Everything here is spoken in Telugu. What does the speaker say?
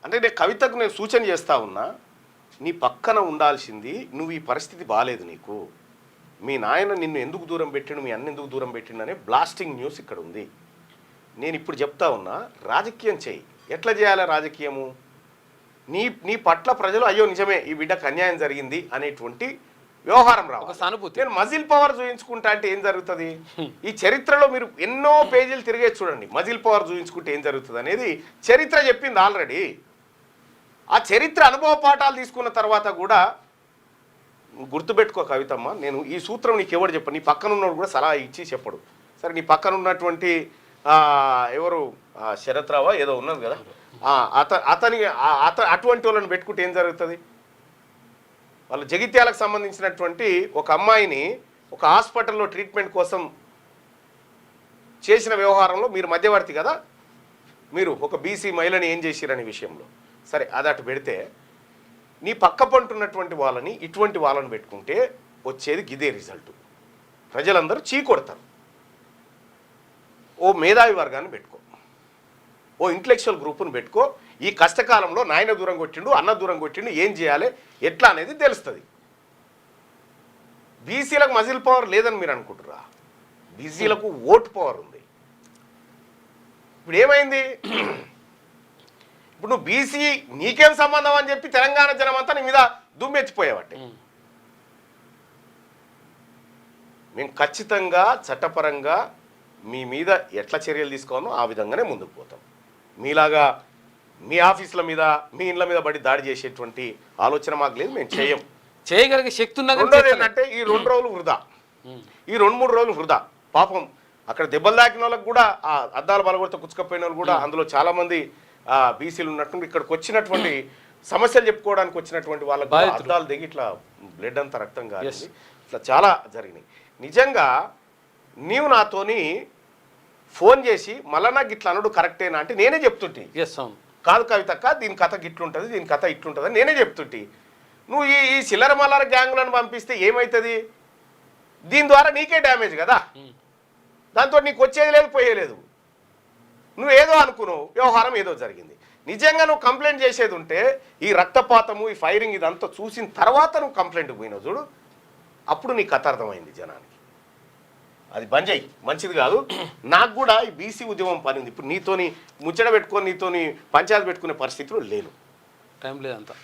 అంటే నేను కవితకు నేను సూచన చేస్తా ఉన్నా, నీ పక్కన ఉండాల్సింది, నువ్వు ఈ పరిస్థితి బాలేదు నీకు, మీ నాయన నిన్ను ఎందుకు దూరం పెట్టిండు, మీ అన్న ఎందుకు దూరం పెట్టిండు అనే బ్లాస్టింగ్ న్యూస్ ఇక్కడ ఉంది. నేను ఇప్పుడు చెప్తా ఉన్నా, రాజకీయం చేయి. ఎట్లా చేయాలి రాజకీయము? నీ పట్ల ప్రజలు అయ్యో నిజమే ఈ బిడ్డకు అన్యాయం జరిగింది అనేటువంటి వ్యవహారం రావాలి. నేను మజిల్ పవర్ చూపించుకుంటా అంటే ఏం జరుగుతుంది? ఈ చరిత్రలో మీరు ఎన్నో పేజీలు తిరిగే చూడండి, మజిల్ పవర్ చూపించుకుంటే ఏం జరుగుతుంది అనేది చరిత్ర చెప్పింది ఆల్రెడీ. ఆ చరిత్ర అనుభవ పాఠాలు తీసుకున్న తర్వాత కూడా గుర్తుపెట్టుకో కవితమ్మ, నేను ఈ సూత్రం నీకు ఎవరు చెప్పను, నీ పక్కన ఉన్నవాడు కూడా సలహా ఇచ్చి చెప్పడు. సరే, నీ పక్కన ఉన్నటువంటి ఎవరు శరత్ రావా ఏదో ఉన్నది కదా, అటువంటి వాళ్ళని పెట్టుకుంటే ఏం జరుగుతుంది? వాళ్ళు జగిత్యాలకు సంబంధించినటువంటి ఒక అమ్మాయిని ఒక హాస్పిటల్లో ట్రీట్మెంట్ కోసం చేసిన వ్యవహారంలో మీరు మధ్యవర్తి కదా, మీరు ఒక బీసీ మహిళని ఏం చేసిరనే విషయంలో. సరే, అది అటు పెడితే నీ పక్క పంటున్నటువంటి వాళ్ళని ఇటువంటి వాళ్ళని పెట్టుకుంటే వచ్చేది గిదే రిజల్ట్. ప్రజలందరూ చీకొడతారు. ఓ మేధావి వర్గాన్ని పెట్టుకో, ఓ ఇంటలెక్చువల్ గ్రూప్ను పెట్టుకో. ఈ కష్టకాలంలో నాయన దూరం కొట్టిండు, అన్న దూరం కొట్టిండు, ఏం చేయాలి ఎట్లా అనేది తెలుస్తుంది. బీసీలకు మజిల్ పవర్ లేదని మీరు అనుకుంటురా? బీసీలకు ఓటు పవర్ ఉంది. ఇప్పుడు ఏమైంది? ఇప్పుడు నువ్వు బీసీ నీకేం సంబంధం అని చెప్పి తెలంగాణ జనం అంతా నీ మీద దుమ్మెచ్చిపోయేవాటే. మేము ఖచ్చితంగా చట్టపరంగా మీ మీద ఎట్లా చర్యలు తీసుకోవాలో ఆ విధంగానే ముందుకు పోతాం. మీలాగా మీ ఆఫీసుల మీద మీ ఇండ్ల మీద పడి దాడి చేసేటువంటి ఆలోచన మాకు లేదు, మేము చేయగలిగే శక్తి ఉన్నది. రెండోది ఏంటంటే ఈ 2 రోజులు వృధా, ఈ 2-3 రోజులు వృధా. పాపం అక్కడ దెబ్బలు తాకిన వాళ్ళకి కూడా, ఆ అద్దాల బలగొడితే కుచ్చుకపోయిన వాళ్ళు కూడా అందులో చాలామంది బీసీలు ఉన్నట్టు ఇక్కడికి వచ్చినటువంటి సమస్యలు చెప్పుకోవడానికి వచ్చినటువంటి వాళ్ళకి అద్దాలు దిగి ఇట్లా బ్లడ్ అంతా రక్తం కాదు, ఇట్లా చాలా జరిగినాయి. నిజంగా నీవు నాతోని ఫోన్ చేసి మళ్ళా నాకు ఇట్లా అనుడు కరెక్టేనా అంటే నేనే చెప్తుంటే, కాదు కవితక్క దీని కథ గిట్లుంటుంది, దీని కథ ఇట్లుంటుంది అని నేనే చెప్తుంటే, నువ్వు ఈ చిల్లర మల్లర గ్యాంగులను పంపిస్తే ఏమవుతుంది? దీని ద్వారా నీకే డ్యామేజ్ కదా, దాంతో నీకు వచ్చేది లేదు పోయేలేదు. నువ్వు ఏదో అనుకున్నావు, వ్యవహారం ఏదో జరిగింది. నిజంగా నువ్వు కంప్లైంట్ చేసేది ఉంటే ఈ రక్తపాతము ఈ ఫైరింగ్ ఇదంతా చూసిన తర్వాత నువ్వు కంప్లైంట్కి పోయినావు చూడు, అప్పుడు నీ కథ అర్థమైంది జనానికి. అది బంద్ చేయి, మంచిది కాదు. నాకు కూడా ఈ బీసీ ఉద్యమం పని ఉంది. ఇప్పుడు నీతోని ముచ్చట పెట్టుకొని నీతోని పంచాయతీ పెట్టుకునే పరిస్థితులు లేను, టైం లేదంతా.